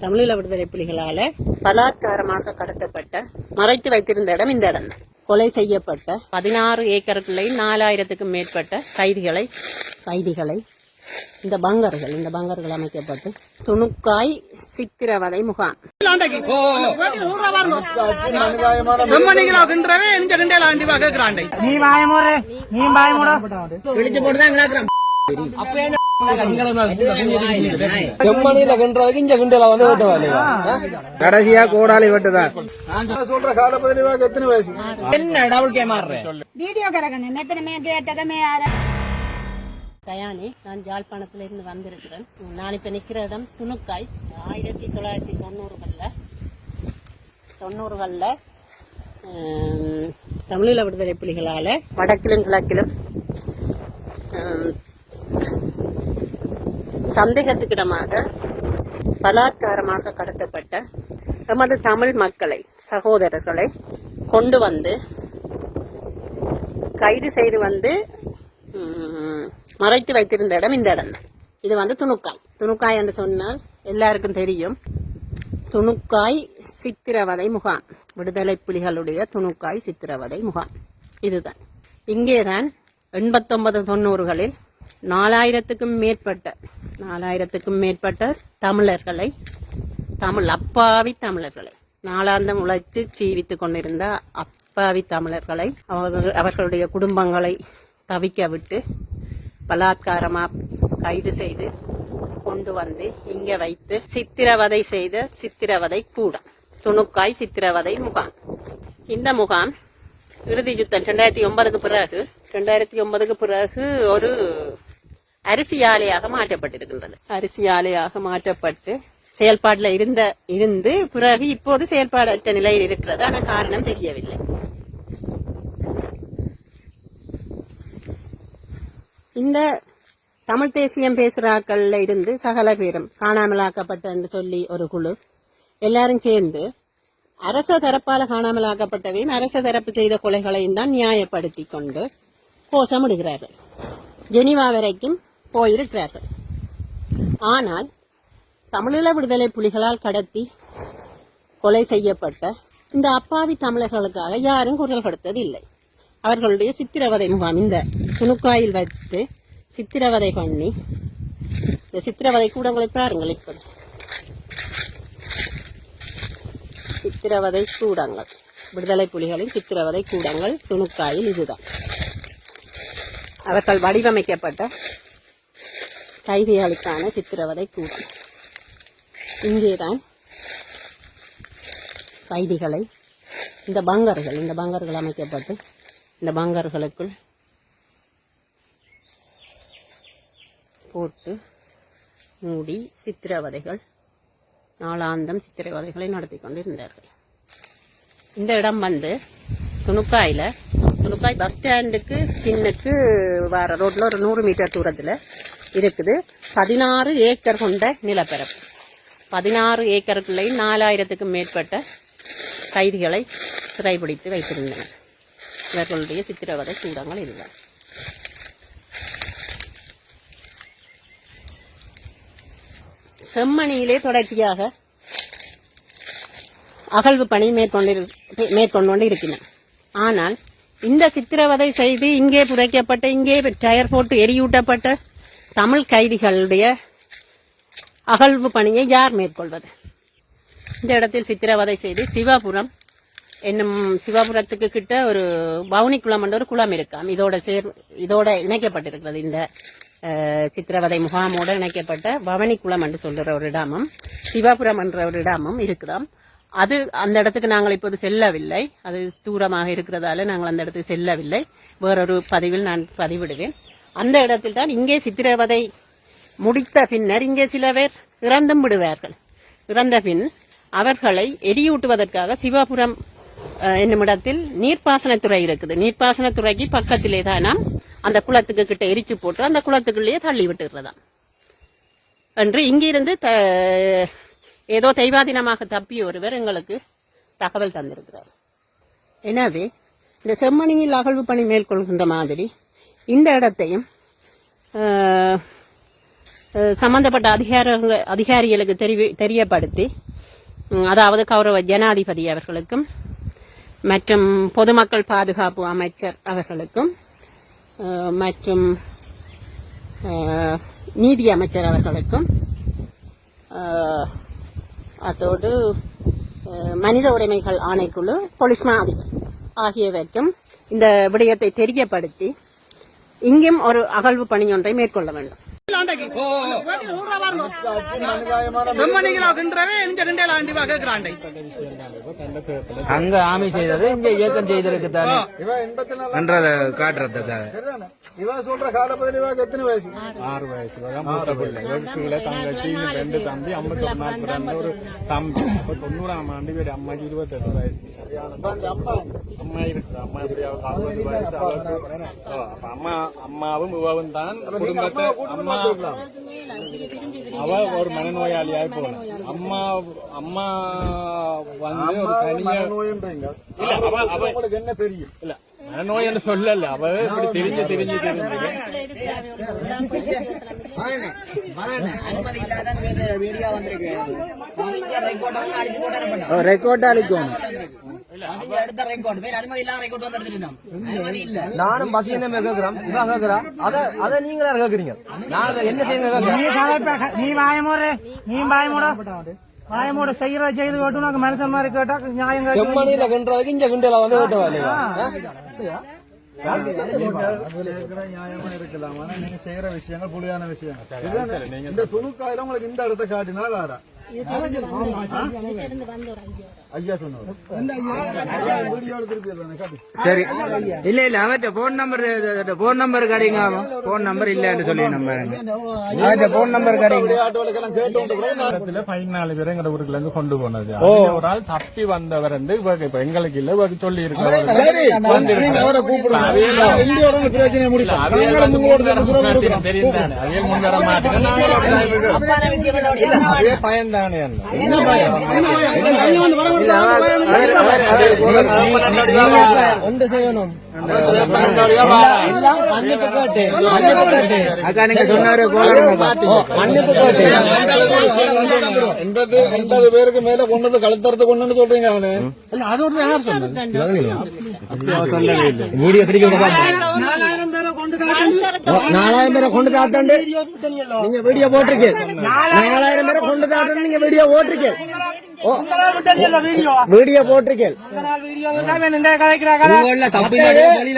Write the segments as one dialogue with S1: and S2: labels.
S1: தமிழீழ விடுதலை புலிகளால பலாத்காரமாக கடத்தப்பட்ட மறைத்து வைத்திருந்த இடம் இந்த இடம். கொலை செய்யப்பட்ட 16 ஏக்கருக்குள்ளே 4000க்கும் மேற்பட்ட கைதிகளை இந்த பங்கர்கள் அமைக்கப்பட்டு துணுக்காய் சித்திரவதை முகாம்.
S2: கடைசியா கோடாலி வெட்டுதான் சொல்ற காலப்பதிவாக எத்தனை வயசு என்ன டபுள் கேமாறு வீடியோ
S1: தயானி, நான் யாழ்ப்பாணத்திலிருந்து வந்திருக்கிறேன். நான் இப்ப நிக்கிற இடம் துணுக்காய். 1990களில் தமிழீழ விடுதலை புலிகளால வடக்கிலும் கிழக்கிலும் சந்தேகத்துக்கிடமாக பலாத்காரமாக கடத்தப்பட்ட நமது தமிழ் மக்களை, சகோதரர்களை கொண்டு வந்து கைது செய்து வந்து மறைத்து வைத்திருந்த இடம் இந்த இடம். இது வந்து துணுக்காய் என்று சொன்னால் எல்லாருக்கும் தெரியும். துணுக்காய் சித்திரவதை முகாம், விடுதலை புலிகளுடைய துணுக்காய் சித்திரவதை முகாம் இதுதான். இங்கேதான் 89-90களில் 4000க்கும் மேற்பட்ட தமிழர்களை, அப்பாவி தமிழர்களை, நாளாந்தம் உழைத்து ஜீவித்துக் கொண்டிருந்த அப்பாவி தமிழர்களை அவர்களுடைய குடும்பங்களை தவிக்க விட்டு பலாத்காரமா கைது செய்து கொண்டு வந்து இங்க வைத்து சித்திரவதை செய்த சித்திரவதை கூடம் துணுக்காய் சித்திரவதை முகாம். இந்த முகாம் இறுதி யுத்தம் 2009க்கு பிறகு ஒரு அரிசி ஆலையாக மாற்றப்பட்டிருக்கின்றது. அரிசி ஆலையாக மாற்றப்பட்டு செயல்பாடுல இருந்து பிறகு இப்போது செயல்பாடற்ற நிலையில் இருக்கிறது. ஆனால் காரணம் தெரியவில்லை. இந்த தமிழ் தேசியம் பேசுறாக்கள்ல இருந்து சகல பேரும் காணாமலாக்கப்பட்ட என்று சொல்லி ஒரு குழு எல்லாரும் சேர்ந்து அரச தரப்பால காணாமலாக்கப்பட்டவையும் அரச தரப்பு செய்த கொலைகளையும் தான் நியாயப்படுத்தி கொண்டு கோஷமிடுகிறார்கள். ஜெனீவா வரைக்கும் போயிருக்கிறார்கள். ஆனால் தமிழீழ விடுதலை புலிகளால் கடத்தி கொலை செய்யப்பட்ட இந்த அப்பாவி தமிழர்களுக்காக யாரும் குரல் கொடுத்தது இல்லை. அவர்களுடைய சித்திரவதை முகாம் இந்த துணுக்காயில் வைத்து சித்திரவதை பண்ணி, இந்த சித்திரவதை கூடங்களை பாருங்கள். இப்படி சித்திரவதை கூடங்கள், விடுதலை புலிகளின் சித்திரவதை கூடங்கள் துணுக்காயில் இதுதான். அவர்கள் வடிவமைக்கப்பட்ட கைதிகளுக்கான சித்திரவதை கூடம். இங்கேதான் கைதிகளை இந்த பங்கர்கள் அமைக்கப்பட்டு இந்த பங்கர்களுக்குள் போட்டு மூடி சித்திரவதைகள், நாளாந்தம் சித்திரவதைகளை நடத்தி கொண்டிருந்தார்கள். இந்த இடம் வந்து துணுக்காய் பஸ் ஸ்டாண்டுக்கு பின்னுக்கு வர ரோட்ல ஒரு 100 மீட்டர் தூரத்துல இருக்குது. 16 ஏக்கர் கொண்ட நிலப்பரப்பு. 16 ஏக்கருக்குள்ளே 4000க்கும் மேற்பட்ட கைதிகளை சிறைபிடித்து வைத்திருந்தனர். இவர்களுடைய சித்திரவதை கூடங்கள் இதுதான். செம்மணியிலே தொடர்ச்சியாக அகழ்வு பணி மேற்கொண்டு இருக்கின்றன. ஆனால் இந்த சித்திரவதை செய்து இங்கே புதைக்கப்பட்ட, இங்கே டயர் போட்டு எரியூட்டப்பட்ட தமிழ் கைதிகளுடைய அகழ்வு பணியை யார் மேற்கொள்வது? இந்த இடத்தில் சித்திரவதை செய்து சிவாபுரத்துக்கு கிட்ட ஒரு பவுனி குளம் என்ற ஒரு குளம் இருக்காம். இதோட இணைக்கப்பட்டிருக்கிறது. இந்த சித்திரவதை முகாமோடு இணைக்கப்பட்ட பவனி குளம் என்று சொல்ற ஒரு இடமும் சிவாபுரம் என்ற ஒரு இடமும் இருக்குதாம். அந்த இடத்துக்கு நாங்கள் இப்போது செல்லவில்லை. அது தூரமாக இருக்கிறதால நாங்கள் அந்த இடத்துக்கு செல்லவில்லை. வேறொரு பதிவில் நான் பதிவிடுவேன். அந்த இடத்தில் தான் இங்கே சித்திரவதை முடித்த பின்னர் இங்கே சில பேர் இறந்தும் விடுவார்கள். இறந்த பின் அவர்களை எரியூட்டுவதற்காக சிவாபுரம் என்னும் இடத்தில் நீர்ப்பாசனத்துறை இருக்குது. நீர்ப்பாசனத்துறைக்கு பக்கத்திலே தான் நாம் அந்த குளத்துக்கு கிட்ட எரிச்சு போட்டு அந்த குளத்துக்குள்ளேயே தள்ளி விட்டுறதாம் என்று இங்கிருந்து ஏதோ தெய்வாதீனமாக தப்பி ஒருவர் எங்களுக்கு தகவல் தந்திருக்கிறார். எனவே இந்த செம்மணியில் அகழ்வு பணி மேற்கொள்கின்ற மாதிரி இந்த இடத்தையும் சம்பந்தப்பட்ட அதிகாரிகளுக்கு தெரியப்படுத்தி, அதாவது கௌரவ ஜனாதிபதி அவர்களுக்கும் மற்றும் பொதுமக்கள் பாதுகாப்பு அமைச்சர் அவர்களுக்கும் மற்றும் நீதி அமைச்சர் அவர்களுக்கும் அதோடு மனித உரிமைகள் ஆணைக்குழு, போலீஸ் மா அதிபர் ஆகியவற்றும் இந்த விடயத்தை தெரியப்படுத்தி இங்கும் ஒரு அகழ்வு பணி ஒன்றை மேற்கொள்ள வேண்டும்.
S2: அங்க ஆமை செய்தது இங்க இயக்கம் செய்ததுக்கு தானே என்றதை காட்டுறதுக்காக. இவன் சொல்ற காலப்பகுதி எத்தனை வயசு?
S3: 6 வயசு மூத்த பிள்ளை. கீழே தங்கச்சி 2 தம்பி 51 நாள் பிறந்த ஒரு தம்பி. 90ஆம் ஆண்டு இவரு அம்மாக்கு 28 வயசு. அம்மா இருக்கு. அம்மா எப்படியாவது 60 வயசு. அம்மாவும் இவவும் தான் குடும்பத்தை. அவ ஒரு மனநோயாளியாய் போன அம்மா வந்து ஒரு தனியா என்ன தெரியும் இல்ல மனநோய் என்று சொல்லல. அவ இப்படி தெரிஞ்சு
S2: ரெக்கார்ட் அளிக்கும். நானும் பசியம் கேட்கிறோம். இவன் கேட்கிறா அதை நீங்களா கேட்கறீங்க. நாங்க என்ன செய்ய
S4: நீ வாயமோட வாயமோட செய்யறத செய்து கேட்டு நாங்க மனுஷன் மாதிரி கேட்டா நியாயம்
S2: செம்மணியில கிண்டுறதுக்கு இங்க கிண்டல வந்து கேட்டவா
S5: நியாயமா இருக்கலாம். ஆனா நீங்க செய்யற விஷயங்கள் புலியான விஷயங்கள். இந்த துணுக்காயில உங்களுக்கு இந்த இடத்த காட்டினா காடா ஐயா சொன்னாரு.
S2: சரி இல்ல இல்ல அவற்ற போன் நம்பர் கடைங்க. போன் நம்பர் இல்லன்னு சொல்லி நம்ம போன் நம்பர் கடைங்க.
S3: 14 பேர் எங்க ஊருக்குள்ள இருந்து கொண்டு போனது. ஒரு ஆள் தப்பி வந்தவர் இப்ப எங்களுக்கு இல்ல இவருக்கு சொல்லி இருக்கிறார். முன் வர மாட்டேன் பயந்தானே
S2: ஒன்று செய்யணும். அக்கா நீங்க சொன்னாரு மன்னிப்பு கேட்டு
S5: 80 பேருக்கு மேல கொண்டு கழுத்தறது கொண்டு சொல்றீங்க. அவனு
S3: அதோட யார் சொன்னது?
S2: வீடியோ திருப்பி 4000 பேரை கொண்டு காட்டாண்டு நீங்க வீடியோ போட்டிருக்கீங்க. 4000 பேரை கொண்டு காட்டாண்டு நீங்க வீடியோ போட்டிருக்கீங்க. வீடியோ போட்டிருக்கேன்.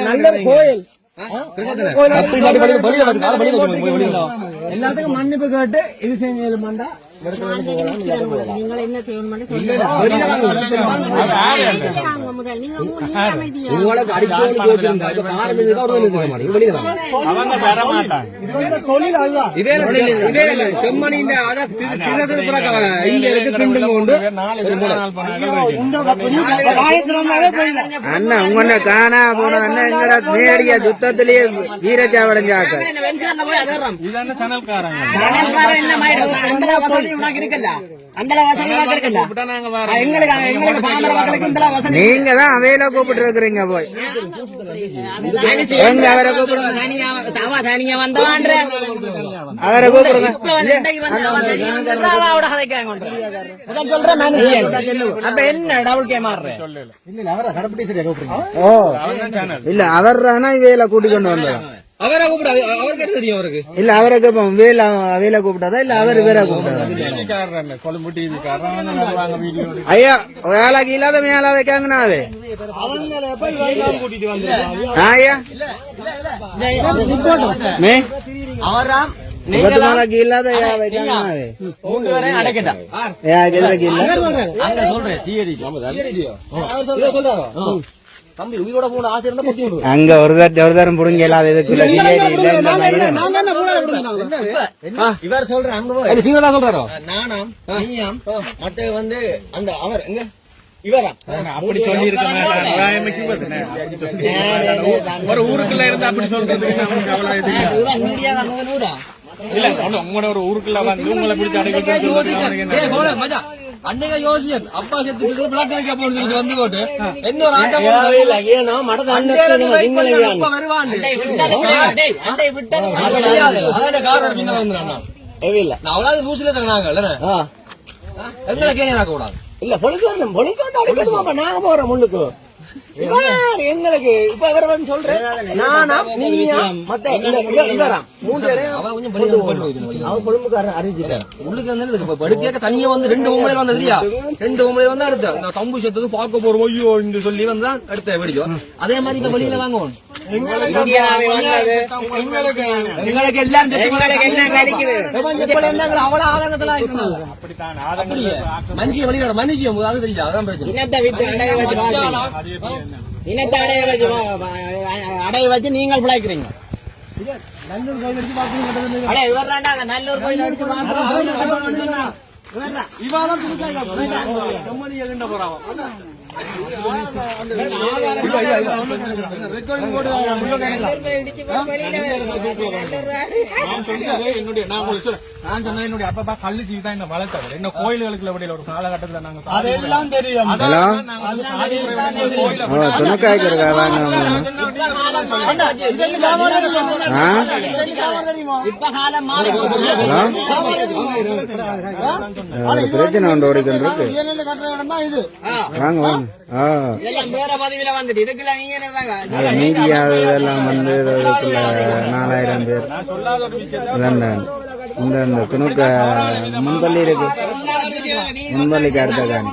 S2: நல்ல கோயில் எல்லாத்துக்கும் மன்னிப்பு கேட்டு இது செஞ்சா
S1: நீங்கள் என்ன செய்யணும்?
S2: உங்களுக்கு அடிக்கோடு செம்மணி அண்ணா உங்க காணா போனது அண்ணா எங்கடா நேரடியா யுத்தத்திலேயே வீரச்சாவடைஞ்சாக்க நீங்க தான் அவையில கூப்பிட்டு இருக்கிறீங்க. போய் எங்க அவரை கூப்பிடுங்க. அவரை கூப்பிடுங்க.
S4: அப்ப என்ன டபுள் கே மாறுற?
S2: ஓ இல்ல அவர் தானா இவையில கூட்டிக் கொண்டு வந்தோம். அவரை கூப்பிடாது. அவருக்கு தெரியும். அவருக்கு இல்ல அவரை கேட்போம். வேலை கூப்பிட்டாதா இல்ல அவர் வேற கூப்பிட்டாதா? ஐயா வேலைக்கு இல்லாத மேல வைக்காங்கண்ணா அவே ஐயா
S4: அவராம்
S2: இல்லாத அங்க ஒரு தரம் புடுங்க இல்லாத இதுக்குள்ள
S4: இவர் சொல்ற அங்க சொல்றாரோ நானாம் நீயாம் மற்ற வந்து அந்த அவர் எங்க இவரா
S3: அப்படி சொல்லி இருக்க ஒரு ஊருக்குள்ள இருந்து அப்படி சொல்றது இல்ல உங்களோட ஒரு ஊருக்குள்ள வந்து உங்களை பிடிச்சி அடைக்க
S4: அன்னைக்கு யோசியன் அப்பா செத்துட்டு பிளாக் வைக்க போறது வந்து போட்டு இன்னொரு ஆட்டம் ஏன்னா மடத அப்பா வருவான் அதான் காரணம் என்ன வந்துடுறான் நான் அவ்வளவு லூசில தராங்க எங்களுக்கு ஏன் கூடாது இல்ல பொலிக்கு அடிக்கணுமா நாங்க போறோம் முன்னுக்கு எங்களுக்கு இப்ப இவர வந்து சொல்றேன் நானா நீங்க மத்த இவராம் 3 பேரும் அவ கொஞ்சம் அவ கொழும்புக்காரன் அறிவிச்சிட்டார் உள்ளுக்கு வந்து படுக்கைக்க தனியா வந்து 2 உமையில வந்தது இல்லையா 2 உமையில வந்து அடுத்து நான் தம்பு செத்தது பார்க்க போறோம் ஐயோ என்று சொல்லி வந்து அடுத்த வெடிக்கும் அதே மாதிரி இந்த வெளியில வாங்குவோம் எங்களுக்கு எல்லாம் அவ்வளவு ஆதங்கத்துல மனுஷிய வெளியோட மனுஷியம் அது தெரியாது அதான் பிரச்சனை இனத்தை அடைய வச்சு நீங்கள் பிழைக்கிறீங்க நல்லூர் கோயில் அடிச்சு பாத்துருங்க நல்லூர் கோயில் அடிச்சு இவாதான்
S3: என்னுடைய அப்பா கல்லு தான் இந்த வளர்த்தாரு என்ன கோயில்களுக்கு வெளியில ஒரு காலகட்டத்தில் நாங்க
S5: அதெல்லாம் தெரியும்
S2: பிரச்சனை உண்டு ஓடிக்கிட்டு வாங்க வாங்க மீடியா இதெல்லாம் வந்து 4000 பேர் இந்த துணுக்க முன்பள்ளி இருக்கு முன்பள்ளிக்கு அடுத்த காணி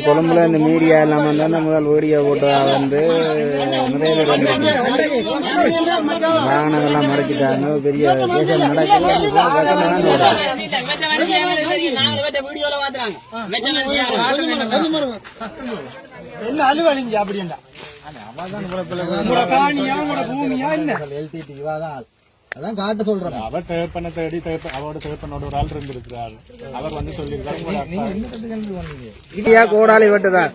S2: கொழும்புல இந்த மீடியா எல்லாம் வந்து முதல் வீடியோ போட்டு வந்து நிறைய பேர் வாகனங்கள்லாம் மறைச்சிட்டாங்க பெரிய கேசம்
S5: என்ன அலுவலிங்க அப்படின்னா பூமியா இல்ல எல்டிடி இவாதான் அதான் காட்ட சொல்றேன்
S3: அவர் தேப்பனை தேடி அவரோட தேப்பனோட ஒரு ஆள் இருந்திருக்கிறார் அவர் வந்து சொல்லியிருக்காரு
S2: கோடாலி வெட்டுதான்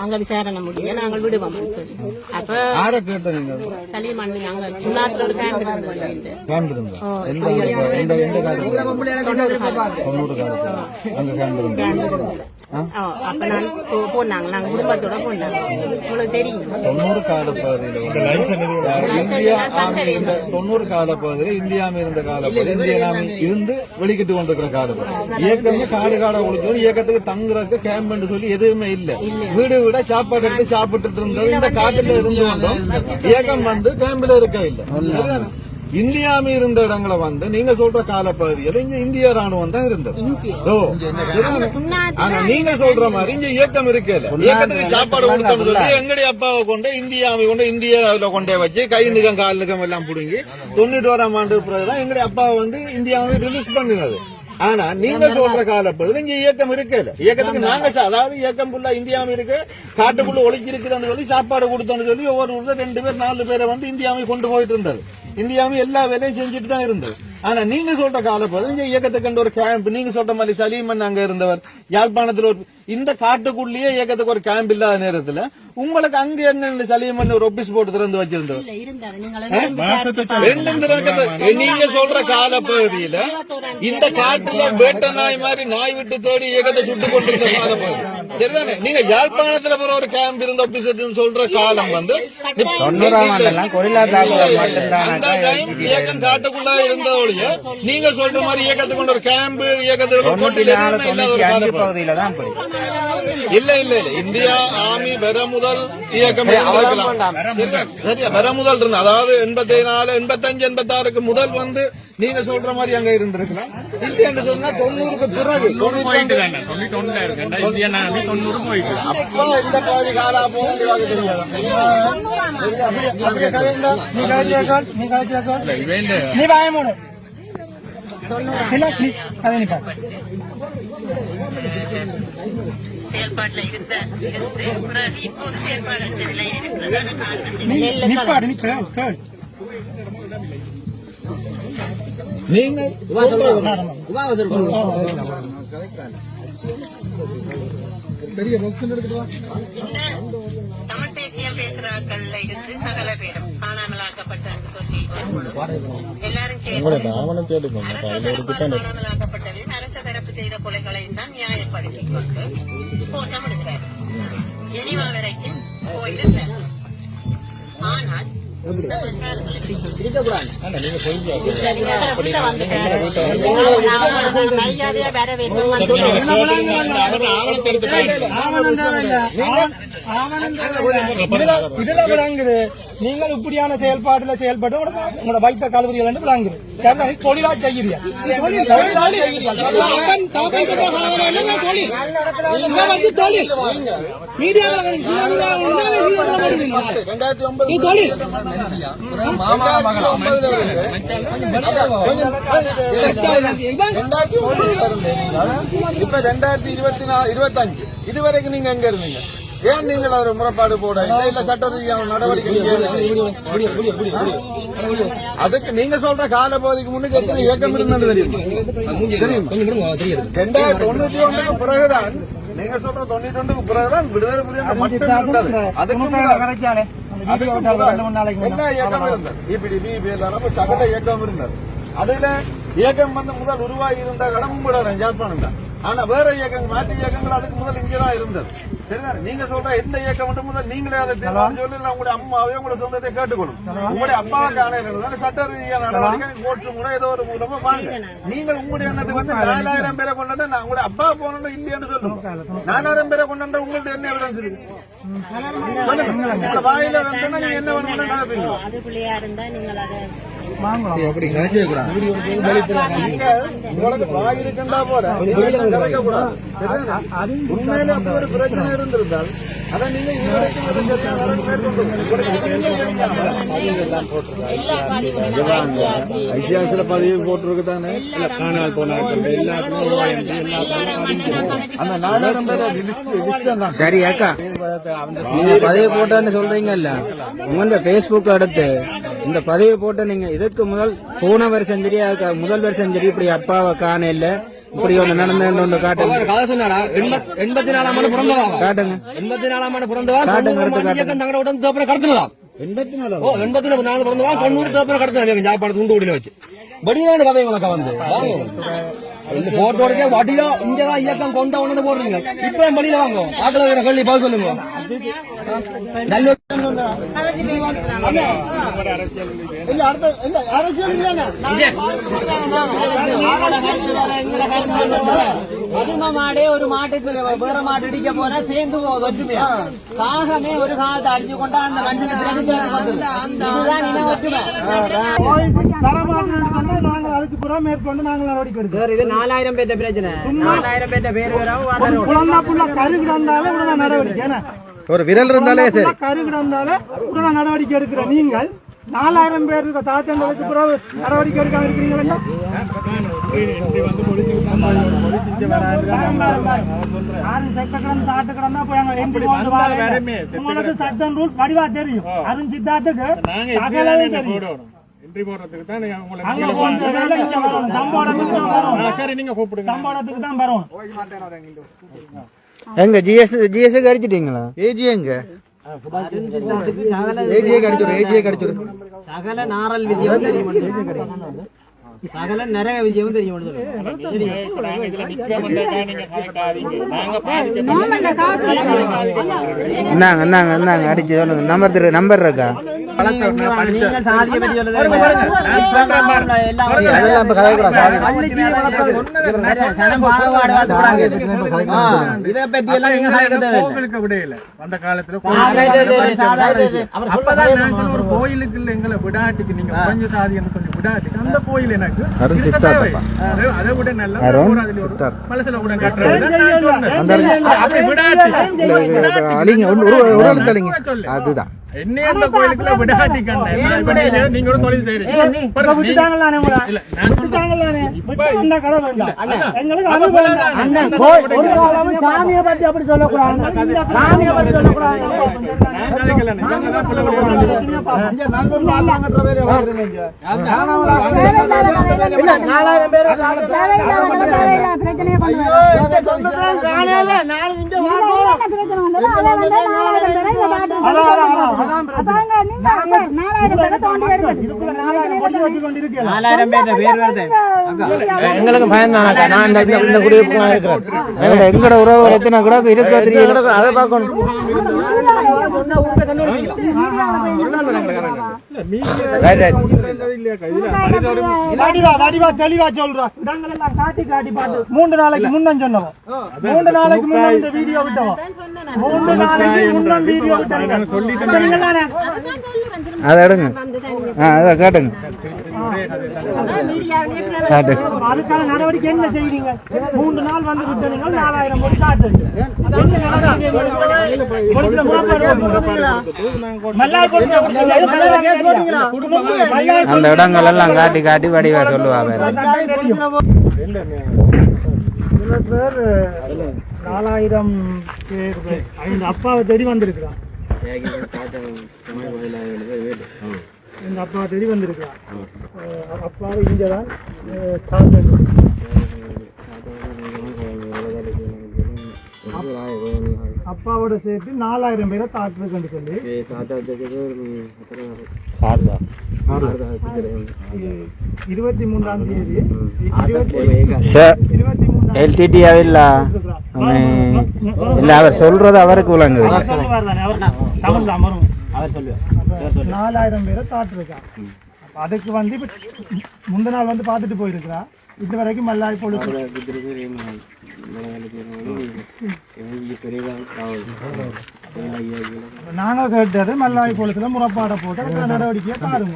S1: அங்க விசாரணை முடிய நாங்கள் விடுவோம் சொல்லி அப்ப சலீமன் நாங்க சுண்ணாத்துல ஒரு அப்ப நான் போனாங்க நாங்க குடும்பத்தோட போனாங்க உங்களுக்கு தெரியும்
S5: 90 காலப்பகுதியில் இந்தியாம இருந்த காலப்பகுதி இந்தியாம இருந்து வெளிக்கிட்டு கொண்டிருக்கிற காலப்பகுதி இயக்கம் காடு ஒழிச்சு இயக்கத்துக்கு தங்குறதுக்கு கேம்ப் சொல்லி எதுவுமே இல்ல வீடு விட சாப்பாடு எடுத்து சாப்பிட்டு இருந்தது இந்த காட்டுல இருந்து கொண்டோம் இயக்கம் வந்து கேம்ப்ல இருக்க இல்ல இந்தியாம இருந்த இடங்களை வந்து நீங்க சொல்ற காலப்பகுதியில் இங்க இந்திய ராணுவம் தான் இருந்தது ஆனா நீங்க சொல்ற மாதிரி இங்க இயக்கம் இருக்கல இயக்கத்துக்கு சாப்பாடு கொடுத்தோம்னு சொல்லி எங்களுடைய அப்பாவை கொண்டு இந்தியாவை கொண்டு இந்தியாவில கொண்டே வச்சு கைந்துக்கம் காலுக்கம் எல்லாம் புடுங்கி 91ஆம் ஆண்டு பிறகுதான் எங்களுடைய அப்பாவை வந்து இந்தியாவை ரிலீஸ் பண்ணினது ஆனா நீங்க சொல்ற காலப்பகுதியில் இங்க இயக்கம் இருக்கல இயக்கத்துக்கு நாங்க அதாவது இயக்கம் ஃபுல்லா இந்தியாவும் இருக்கு காட்டுக்குள்ள ஒளிச்சு இருக்குதுன்னு சொல்லி சாப்பாடு கொடுத்தோம்னு சொல்லி ஒவ்வொரு 2 பேர் 4 பேரை வந்து இந்தியாவை கொண்டு போயிட்டு இருந்தது இந்தியாவும் எல்லா வேலையும் செஞ்சுட்டு தான் இருந்தது ஆனா நீங்க சொல்ற காலப்பகுதியில் இயக்கத்தை கண்டு ஒரு கேம்ப் நீங்க சொல்ற மாதிரி சலீமன் அங்க இருந்தவர் யாழ்ப்பாணத்துல ஒரு இந்த காட்டுக்குள்ளேயே இயக்கத்துக்கு ஒரு கேம்ப் இல்லாத நேரத்துல உங்களுக்கு அங்க என்ன சலீமன் ஒரு ஆபீஸ் போட்டு திறந்து வச்சிருந்தவர் நீங்க சொல்ற காலப்பகுதியில இந்த காட்டுல வேட்ட நாய் மாதிரி நாய் விட்டு தேடி இயக்கத்தை சுட்டு கொண்டிருந்த காலப்பகுதி சரிதானே நீங்க யாழ்ப்பாணத்துல போற ஒரு கேம்ப் இருந்த ஆபீஸ் சொல்ற காலம் வந்து இயக்கம் காட்டுக்குள்ள இருந்ததோடைய நீங்க சொல்ற மாதிரி இயக்கத்துக்கு கொண்ட ஒரு கேம்ப் இல்ல இல்ல இல்ல இந்தியா ஆர்மி வர முதல் இயக்கம் வர முதல் இருந்த அதாவது 84 85 86 முதல் வந்து நீங்க சொல்ற மாதிரி அங்க இருந்திருக்கலாம் இல்லைன்னு சொன்னா 90க்கு பிறகு
S3: 91 இருக்கு
S5: அப்ப இந்த பாதி காலா போக தெரியாது நீ பயமோடு
S1: செயல்பாட்டில் இருந்த இப்போது செயல்பாடு
S5: நீங்க
S1: தமிழ் தேசியம் பேசுறவர்கள்ல இருந்து சகல பேரும் காணாமலாக்கப்பட்ட சொல்லி எல்லாரும் சேர்ந்து காணாமலாக்கப்பட்டதில் அரச தரப்பு செய்த கொலைகளையும் தான் நியாயப்படுத்திக் கொண்டு கோஷம் எடுக்கிறார். ஜெனீவா வரைக்கும் போயிருந்தார். ஆனால்
S6: நீங்கள் இப்படியான செயல்பாடுல செயல்பட்டு உங்களோட வைத்த கல்விகள் விளங்குது தொழிலா செய்கிறீங்க
S5: இப்ப 2025 இதுவரைக்கும் நீங்க எங்க இருந்தீங்க? ஏன் நீங்கள் ஒரு முறைப்பாடு போட இல்ல சட்ட ரீதியான நடவடிக்கை அதுக்கு நீங்க சொல்ற கால பகுதிக்கு முன்னுக்கு எத்தனை இயக்கம் இருந்தது தெரியுமா? 2091 பிறகுதான் நீங்க சொல்ற 91 பிறகுதான் விடுதலை புலிகள் மட்டும் இருந்தது. அதுக்கு என்ன இயக்கம் இருந்தது? இபிடிபி சகல இயக்கம் இருந்தது. அதுல இயக்கம் முதல் உருவாகி இருந்த இடம் கூட யாழ்ப்பாணம் தான். ஆனா வேற இயக்கங்கள் மாற்று இயக்கங்கள் அதுக்கு முதல் இங்கதான் இருந்தது. சரிதானே? நீங்க சொல்ற எந்த இயக்கம் மட்டும் முதல் நீங்களே அதை சொல்லி உங்களுடைய அம்மாவே உங்களை சொந்தத்தை கேட்டுக்கணும். உங்களுடைய அப்பாவுக்கு ஆணையம் சட்ட ரீதியான நடவடிக்கை கோர்ட்டு மூலம் ஏதோ ஒரு மூலமா வாங்க. நீங்கள் உங்களுடைய எண்ணத்துக்கு 4000 பேரை கொண்டு நான் உங்களுடைய அப்பா போனோம் இல்லையான்னு சொல்லுங்க. 4000 பேரை கொண்டு உங்கள்ட்ட என்ன எவிடன்ஸ் இருக்கு? வாயில வந்தா நீங்க என்ன வேணும்னு நினைப்பீங்க? உங்களுக்கு வாய் இருக்குண்டா போல உண்மையில அப்படி ஒரு பிரச்சனை இருந்திருந்தால் அதை நீங்க இதுவரைக்கும் ஐசிஆர்சில பதிவு போட்டிருக்கு தானே.
S3: காணால் போனார்கள்
S5: அந்த 4000 பேர் லிஸ்ட் தான்.
S2: சரி அக்கா, நீங்க பதிவு போட்டான்னு சொல்றீங்கல்ல, உங்க பேஸ்புக் அடுத்து இந்த பதிவு போட்ட நீங்க இதுக்கு போன வருஷம் சரி முதல் வருஷம் சரி இப்படி அப்பாவை காண இல்ல இப்படி ஒண்ணு நடந்து காட்டுங்க.
S4: 84ஆம் ஆண்டு பிறந்தவா
S2: காட்டுங்க.
S4: 84ஆம் ஆண்டு பிறந்தவா
S2: காட்டுங்க.
S4: தங்களோட உடம்பு தோப்பனை கடத்தினதாம். 84 பிறந்தவா 90 தோப்பனை கடத்தினாங்க ஜாப்பான துண்டு குடியில வச்சு. வடிவான கதை உனக்கு வந்து போட்டோட வடிவா இங்கதான் இயக்கம் கொண்ட ஒண்ணு போடுறீங்க. இப்ப வழியில வாங்க ஆக்கல கேள்வி பதில் சொல்லுங்க. நல்ல
S6: மாடே ஒரு மாட்டுக்கு வேற மாட்டு அடிக்க போற சேர்ந்து ஒற்றுமையா காகமே ஒரு காலத்தை அடிச்சு கொண்டா அந்த மஞ்சள் இதுதான் இன ஒற்றுமை. நாங்கள் அதுக்கு புறம் மேற்கொண்டு நாங்கள் நடவடிக்கை எடுக்கிறோம். இது 4000 பேர்த்த பிரச்சனை. 4000 பேர்த்த பேர் கரு கிடந்தாலே உடனே நடவடிக்கை.
S2: ஒரு விரல் இருந்தாலே சரி,
S6: கரு கிடந்தாலே உடனே நடவடிக்கை எடுக்கிற நீங்கள் 4000 பேருக்கு தாத்தங்களுக்கு பிறகு நடவடிக்கை எடுக்காம இருக்கிறீங்களா? உங்களுக்கு சட்டம் ரூல் படிவா தெரியும். அருண் சித்தார்த்துக்கு
S3: என்ட்ரி போடுறதுக்கு தான்
S6: சரி நீங்க கூப்பிடுங்க. சம்பளத்துக்கு தான் வரும்.
S2: எங்க ஜிஎஸ் அடிச்சிட்டீங்களா? ஏஜி எங்க ஏஜியை கடிச்சிரு
S6: சகல நாரல் விஜயம் தெரியும், சகல நரக விஜயம் தெரியும்.
S2: என்னங்க அடிச்சு சொல்லுங்க. நம்பர் இருக்கா?
S3: அந்த காலத்துல ஒரு கோயிலுக்கு இல்ல எங்களை விடாட்டுக்கு நீங்க கொஞ்சம் சாதி கொஞ்சம் விடாட்டுக்கு அந்த கோயில் எனக்கு அதை விட நல்ல மனசுல கூட அதுதான் என்னைய அந்த கோயிலுக்குள்ள விடாதீங்கண்ணே. நான் இப்ப நீங்க ஒரு தொழில் செய்றீங்க.
S6: விட்டுட்டாங்களானே உங்களை
S3: இல்ல நான்
S6: விட்டுட்டாங்களானே
S3: இப்ப
S6: அந்த கதை வேண்டாம் எங்களுக்கு
S3: அப்ப
S6: அது வேண்டாம்.
S3: அண்ணா,
S6: ஒரு காலமும் சாமியை பத்தி அப்படி சொல்லக்கூடாது. சாமியை பத்தி சொல்லக்கூடாது.
S3: நான் கதைக்கலண்ணே. இவங்க தான் பிள்ளை கொடுக்குறாங்க.
S5: இங்க நல்லூர் மாதாங்கன்ற வேலையை வாங்குறீங்க இங்க.
S6: இல்ல 4000 பேர் காலையில நான் இங்க வாங்கணும்.
S2: எங்களுக்கு பயன் தானக்கா. நான் இந்த குடியிருப்பு இருக்கிறேன். எங்களோட உறவு எத்தனை கூட இருக்க தெரியும். அதை பார்க்கணும்.
S6: தெளிவா சொல்றோம். காட்டி பார்த்து 3 நாளைக்கு முன்ன சொன்னோம். 3 நாளைக்கு முன்ன இந்த வீடியோ விட்டோம். 3 நாளைக்கு முன்ன வீடியோ விட்டோம்.
S2: அதை எடுங்க. அதை காட்டுங்க.
S6: அதுக்கான நடவடிக்கை என்ன செய்வீங்க? 3 நாள் வந்து விட்டீங்க. 4000 கோடி காட்டுங்க.
S2: அந்த இடங்கள் எல்லாம் காட்டி காட்டி வடிவா சொல்லுவாங்க.
S6: சில பேர் 4000 பேர் இந்த அப்பாவை தேடி வந்திருக்கிறான். இந்த அப்பாவை தேடி வந்திருக்கிறான். அப்பாவை இங்கதான் அப்பாவோட சேர்த்து 4000 பேரை தாக்குறதுன்னு சொல்லி 23ஆம் தேதி
S2: எல்டிடியாவில் இல்ல அவர் சொல்றது அவருக்கு விளங்குது.
S6: 4000 பேரை தாட்டிருக்கான். அதுக்கு வந்து இப்ப முந்தின நாள் வந்து பார்த்துட்டு போயிருக்கிறா. இது வரைக்கும் மல்லாய் போலீஸ் நாங்க கேட்டது மல்லாய் போலீஸ்ல முறைப்பாட போட்டு அதுக்கு நடவடிக்கையை பாருங்க.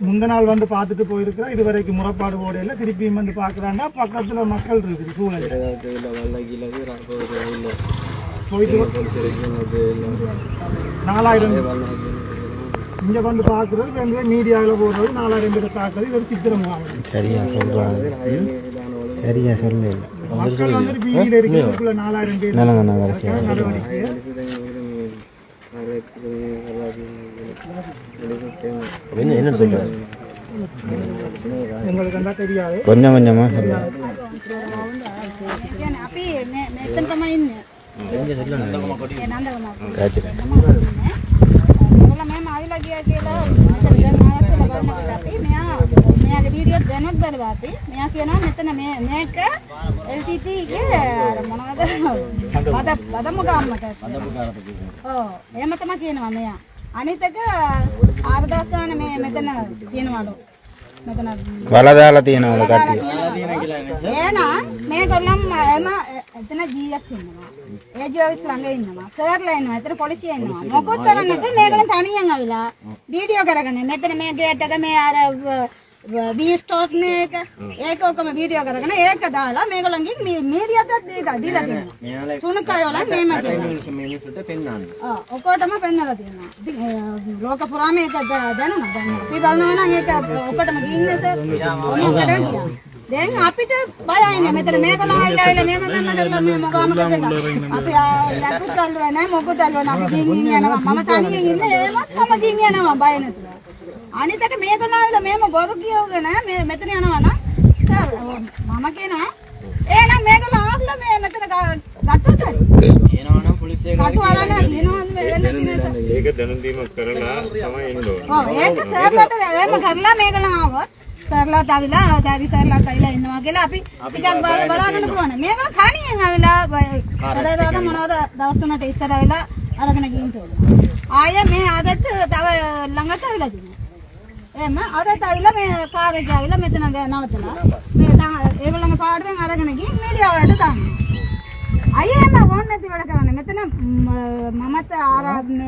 S6: முந்த நாள் வந்து பார்த்துட்டு போயிருக்கிறா. இது வரைக்கும் முறைப்பாடு போடையில திருப்பியும் வந்து பாக்குறான்னா பக்கத்துல மக்கள் இருக்குது சூழல் போயிட்டு 4000 இங்க வந்து பாக்குறது மீடியாவில் போடுறது 4000 பேரை தாக்குறது. இது ஒரு சித்திர முகாம்.
S2: சரியா சொல்றாங்க. சரியா சொல்லல.
S6: மக்கள் வந்து வீதியில இருக்கிறதுக்குள்ள 4000 பேர் நடவடிக்கை
S2: என்ன சொல்றாங்க
S6: எங்களுக்கு என்ன தெரியாது.
S2: கொஞ்சம் கொஞ்சமா சொல்லுங்க.
S7: வீடியோ දැනුත් බලවාපි මෙයා කියනවා මෙතන මේක LTT ගේ මොනවද බදමු ගාමකට ඔව් එහෙම තමයි කියනවා මෙයා අනිත් එක 4000 ගාන මේ මෙතන කියනවලු මෙතන
S2: වලදාලා තියෙනවා කට්ටිය
S7: එහෙනම් මේගොල්ලන් එම එතන GS ඉන්නවා ඒජෝවිස් ළඟ ඉන්නවා සර්ලා ඉන්නවා එතන පොලිසිය ඉන්නවා මොකොත් කරන්නේ නැතුව මේගොල්ලන් තනියෙන් ආවිලා වීඩියෝ කරගෙන මෙතන මේ ගේට් එක මේ අර बी स्टॉक ने एक वीडियो करගෙන ඒක දාලා මේගොල්ලන්ගෙන් මීඩියාට දීලා තියෙනවා. තුනකයෝලා මේම මිනිස්සුන්ට පෙන්නන්න. ඔක්කොටම පෙන්නලා තියෙනවා. ඉතින් ලෝක පුරාම ඒක දැනුණා. දැන් අපි බලනවා නම් ඒක ඔක්කොටම ගින්නේ සර්. දැන් අපිට බයයිනේ මෙතන මේගොල්ලෝ ආවිලා මේම ගන්නදලා මේ මොකමකට අපි ලකුත් ගන්නවා නෑ මොකද ගන්නවා අපි ගින් යනවා මම තනියෙන් ඉන්නේ ඒවත් තම ගින් යනවා බය නැතුව. අනිත් එක මේගොල්ලෝ මේම බොරු කියවගෙන මෙතන යනවා නම් සර් මම කියනවා එහෙනම් මේගොල්ලෝ ආවලා මේ මෙතන ගත්තොත් එනවා නම් පොලිස් එක
S3: ඒක දැනුම් දීමක් කරලා තමයි එන්න ඕනේ.
S7: ඔව් ඒක සර්ලට එහෙම කරලා මේගොල්ලෝ ආවොත් සර්ලත් ආවිලා ආදි සර්ලත් ආවිලා ඉන්නවා කියලා අපි ටිකක් බලාගෙන පුළුවන්. මේගොල්ලෝ කණියෙන් ආවිලා කරදාද මොනවද දවස් තුනට ඉස්සර ආවිලා අරගෙන ගිහින් තෝරනවා. ආයෙ මේ ආදත් තව ළඟට ආවිලා තියෙනවා. එහෙම ආදත් ආවිලා මේ කාර් එක ආවිලා මෙතන නවතලා මේ ඒගොල්ලන්ගේ පාඩුවෙන් අරගෙන ගිහින් මීඩියා වලට දානවා. අයියා එම ඕන නැති වැඩ කරන්නේ. මෙතන මමත් ආරාධන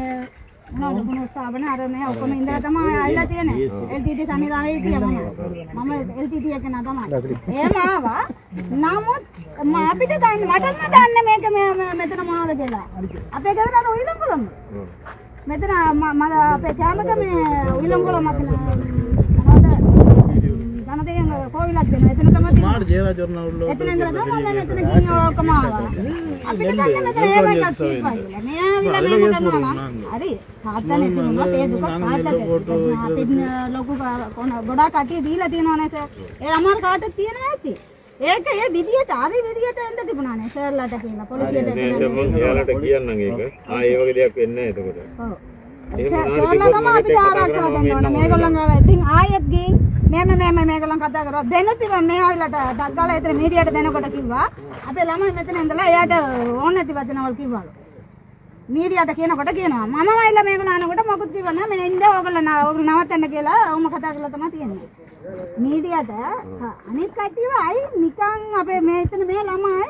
S7: මොනවද පුන ස්ථාපන අර මේ ඔක්කොම ඉඳලා තමයි ආයිලා තියෙන්නේ. LTT සංවිධානයේ කියනවා. මම LTT එක නා තමයි. එහෙම ආවා. නමුත් අපිට දැන් මටම දන්නේ මේක මෙතන මොනවද කියලා. අපේ ගෙදර අර උයිලම් බලන්න. මෙතන මම අපේ කැමක මේ උයිලම් බලන්න මොනවද ගණදෙන් කෝවිලක් දෙනවා. එතන තමයි තියෙන්නේ. එතන ඉඳලා තමයි මෙතන ගිහින් ඔක්කොම ආවා. අපිට දන්නේ මෙතන ඒව එකක් තියෙනවා. මේ ආවිලා මේක කරනවා නම් හරි. තාත්තනේ තියෙනවා ඒ දුක තාත්තගේ. අපි ලොකු ගොඩාක් කට්ටිය දීලා තියෙනවනේ සර්. ඒ අමාරු කාටද තියෙනවා ඇති. ඒක ඒ විදියට හරි විදියට එන්න තිබුණා නේ සර්ලාට කියලා පොලිසියට
S3: මම එයාලට කියන්නම් ඒක. ඒ වගේ දෙයක් වෙන්නේ නැහැ එතකොට.
S7: සර්ලා තමයි අපිට ආරක්ෂා දෙන්න ඕනේ. මේගොල්ලන් ඉතින් ආයෙත් ගිහින් මේගොල්ලන් කතා කරා දෙනතිව මේ ආවිලට ටක් ගාලා එතන මීඩියාට දෙනකොට කිව්වා අපේ ළමයි මෙතන ඉඳලා එයාට ඕන නැති වචනවල් කිව්වලු. මීඩියාට කියනකොට කියනවා මම වයිලා මේගොල්ලෝ අනකොට මොකුත් කිව්ව නෑ මේ ඉඳ ඕගොල්ලෝ නවත්තන්න කියලා ඔවම කතා කරලා තමයි තියෙන්නේ. මීඩියාට අනිත් කට්ටියව අයි නිකන් අපේ මේ එතන මේ ළමයි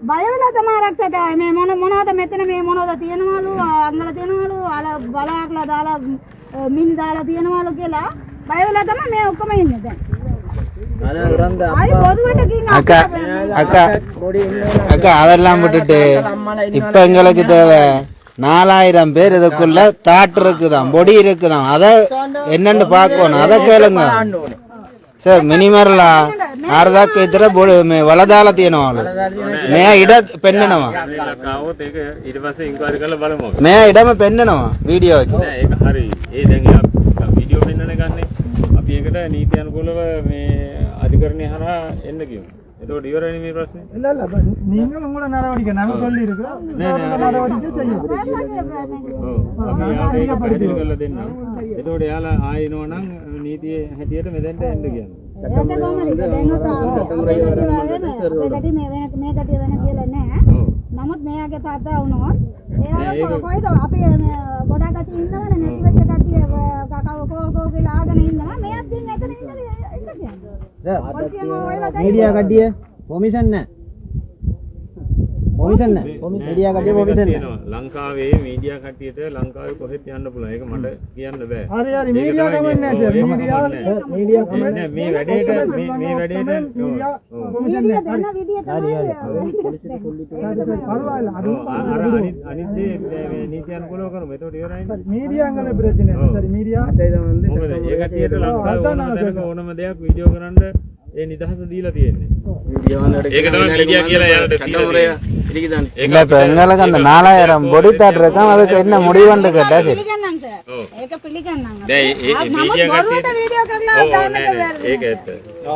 S7: බය වෙලා තමයි ආරක්ෂාට මේ මොනවද මෙතන මේ මොනවද තියෙනවලු අංගල තියෙනවලු අල බලයක්ලා දාලා මින් දාලා තියෙනවලු කියලා බය වෙලා තමයි මේ ඔක්කොම ඉන්නේ දැන්. අයි බොරුවට කින්
S2: அக்கா அதெல்லாம் விட்டுட்டு இப்ப எங்களுக்கு தேவை 4000 பேர் இதுக்குள்ள தாட்டு இருக்குதான் பொடி இருக்குதான் அத என்னன்னு பாக்கணும் அத கேளுங்க சார் மினிமர்ல අර්ධක් විතර වලදාලා තියෙනවා මෙයා ඉඩ පෙන්නනවා
S3: ඊට පස්සේ ඉන්ක්වයරි කරලා බලමු
S2: මෙයා ඉඩම පෙන්නනවා වීඩියෝ එකේ
S3: නෑ ඒක හරි ඒ දැන් වීඩියෝ පෙන්නන ගන්නේ අපි ඒකට නීති අනුකූලව මේ අධිකරණය හරහා එන්න කියමු එතකොට ඉවරයි මේ ප්‍රශ්නේ
S6: இல்ல நீங்களும் உங்களோட நடவடிக்கை நாங்க சொல்லி இருக்கிறோம் நடவடிக்கை செய்யும்
S3: අපි යාළුවෙක් පැහැදිලි කරලා දෙන්නම් එතකොට එයාලා ආයෙනෝ නම් නීතියේ හැටියට මෙතෙන්ට එන්න කියන්නේ
S7: ඒක කොහමද දැනුත් අපේ මේ කටිය වෙන කියලා නෑ. නමුත් මෙයාගේ තාත්තා වුණොත් එයා කොයිද අපි ගොඩක් කටි ඉන්නවනේ නැති වෙච්ච කටිය කකව කියලා ආගෙන ඉන්නවා. මෙයාත් ඉන්නේ එතන ඉන්නේ කියන්නේ.
S2: மீடியா கட்டிய பெர்மிஷன் නෑ කොමිෂන් නෑ මීඩියා කට්ටිය කොමිෂන් නෑ
S3: ලංකාවේ මීඩියා කට්ටියට ලංකාවේ කොහෙත් යන්න පුළුවන් ඒක මට කියන්න බෑ
S6: හරි හරි මීඩියා කමන්නේ නැහැ මීඩියා
S3: නෑ මේ වැඩේට මේ වැඩේට
S6: කොමිෂන් නෑ
S7: වෙන විදියට තමයි
S3: අර අනිත් මේ නීති අනුකූලව කරමු එතකොට ඉවරයිනේ
S6: மீடியா අංගල ප්‍රශ්නේ සරි මීඩියා
S3: මොකද ඒ කට්ටියට ලංකාවේ ඕනම දෙයක් ඕනම දෙයක් වීඩියෝ කරන්න ඒ නිදහස දීලා තියෙන්නේ ඒක තමයි මීඩියා කියලා යාළුවට දීලා
S2: இல்ல இப்ப எங்களுக்கு அந்த 4000 பொடி தாட் இருக்கான் அதுக்கு என்ன முடிவுன்னு கேட்டா சரி
S7: පිළිගන්නම් සර්. ඒක පිළිගන්නම්.
S3: දැන් ඒ මීඩියා
S7: බොරුවට වීඩියෝ කරලා දාන්න බැහැ.
S3: ඒක ඇත්ත.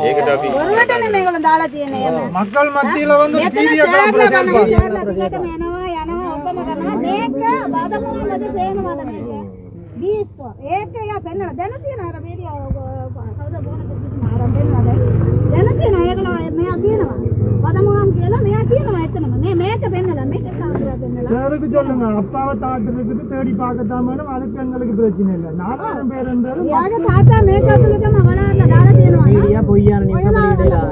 S3: ඒකට අපි
S7: බොරුවටනේ මේගොල්ලෝ දාලා තියෙන්නේ එහෙම.
S6: மக்கள் மத்தியில வந்து மீடியா
S7: යනවා ඔක්කොම කරනවා මේක බාදමුවමද තේනවද මේක බීස්කෝ ඒක යා පෙන්නලා දැන තියෙන අර වීඩියෝ කවුද බෝන කිව්වා අර පෙන්නලා දැන තියෙන ඒගොල්ලෝ මෙයා තියෙනවා බාදමුවම් කියලා මෙයා තියෙනවා එතනම මේක පෙන්නලා මේක කාටද පෙන්නලා
S6: சாருக்கு சொல்லுங்க அப்பாவை தாட்டுறதுக்கு தேடி பார்க்கத்தாம அதுக்கு எங்களுக்கு பிரச்சனை இல்லை 4000 பேர் இருந்தாலும்
S7: යාගේ තාත්තා මේක අතුලකම වලාලා දාලා තියෙනවා
S2: மீடியா பொய்யான நியூஸ் வெளியிடලා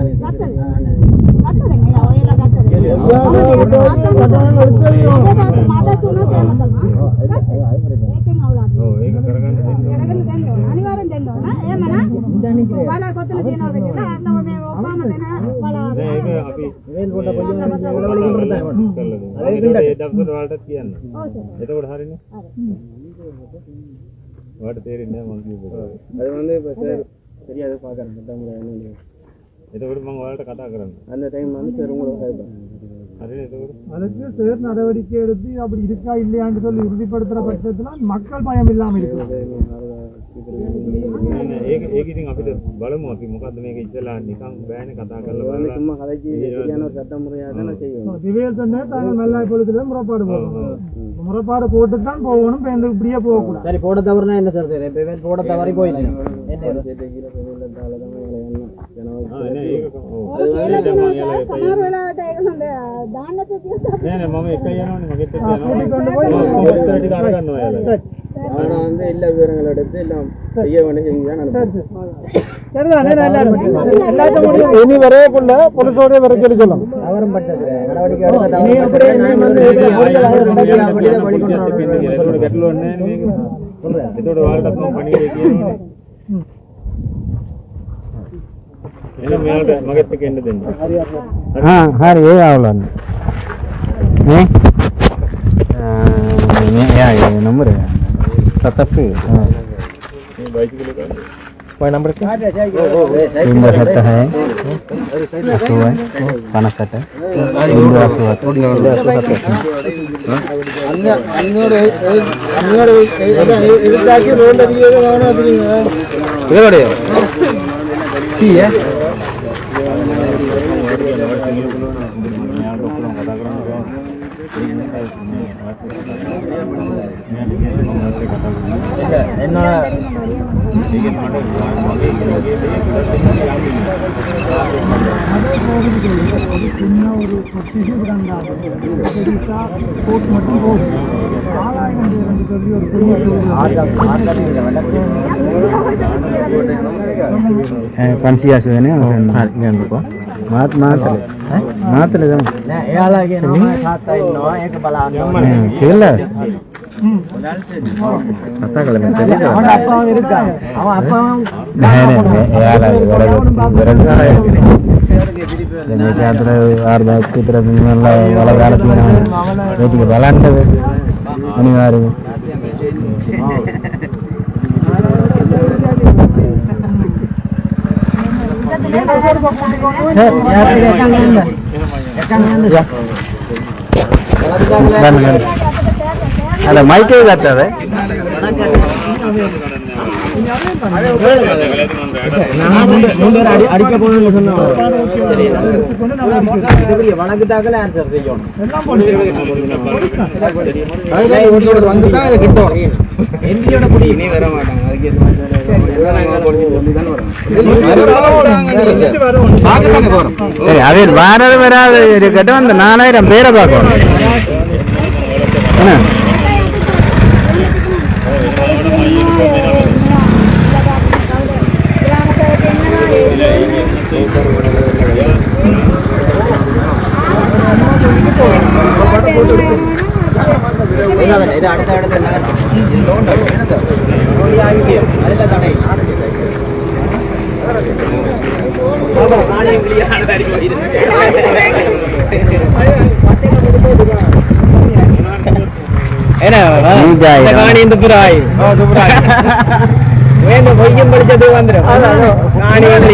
S3: ඒක කරගන්න
S7: අනිවාර්යෙන් දෙන්න ඕන. එහෙමනම් බල කොතන තියනවද කියලා අන්නම මේ ඔක්කොම දෙන බල
S3: ඒක අපි වෙල් කොට පොඩි ඒ දවසට වලට කියන්න. එතකොට හරිනේ. වට තේරෙන්නේ නැහැ මම කියපුවා.
S2: அது வந்து இப்ப சார் தெரியாது பாக்குறேன் தமிழ்ல
S3: එතකොට මම ඔයාලට කතා කරන්න.
S2: அந்த டைம் வந்து சார் உங்களுக்கு ஹெல்ப்
S3: හරිනේ එතකොට.
S6: அதுக்கு சேர் நடவடிக்கை எடுத்து அப்படி இருக்கா இல்லையான்னு சொல்லி உறுதிப்படுத்துற பட்சத்துல மக்கள் பயம் இல்லாம இருக்கும்
S3: ඒක ඉතින් අපිට බලමු අපි මොකද්ද මේක ඉස්සලා නිකන් බෑනේ කතා කරලා බලලා
S2: சும்மா கதைக்கு சரியான ஒரு சட்டமுறையா தான செய்யணும்
S6: திவேல் சொன்னா தாங்க நல்லா பொழுதுல முறைப்பாடு போடணும் முறைப்பாடு போட்டு தான் போகணும் இப்ப இந்த இப்படியே போக கூடாது
S2: சரி போட தவறுனா என்ன சார் சார் இப்ப போட தவறி போயிடுச்சு என்ன
S7: සමහර වෙලාවට ඒක හොඳ දාන්නත් තියෙනවා.
S3: නෑ නෑ මම එකයි යනවනේ මගෙත් එක්ක යනවා. ටික අරගන්නවා යාළුවා.
S2: ஆனா வந்து எல்லா விவரங்கள் எடுத்து எல்லாம் செய்ய வேண்டிய செஞ்சுதான்
S6: இனி வரையக்குள்ள பொலிசோட வர சொல்லி சொல்லும்
S2: அவரும் பட்டது நடவடிக்கை
S3: இதோட வாழ்க்கை பண்ணி வைக்கணும் மகத்துக்கு என்ன
S2: नंबर सत्तर कोई नंबर सत्ता है पाना सत्ता पंचिया से ने मात मात मात ले ना याला के नो खाता नो एक बला सेल पता कल में चली जा அப்பா இருக்கா அவன் அப்பா याला வரது எனக்கு அதுல ஆர்வ குதிரது நல்ல வள காலத்துல வீட்டுக்கு விளையாண்டது அனிவாரியம் ಅಲ್ಲ ಮೈಕೈ ಆಗ್ತದೆ அடிக்க போன வணக்கத்தாக்கல ஆன்சர் செய்யணும் வந்துட்டா அதை கிட்டோம் எந்தியோட புடி நீ வர மாட்டாங்க அது வாரது வராது கிட்ட வந்து 4000 பேரை பார்க்கணும் என்ன இது அடுத்த இடத்துல அதில் கடை காணி இந்த புறாய் வேண்டும் பொய்யம் படிச்சது வந்துடும் காணி வந்து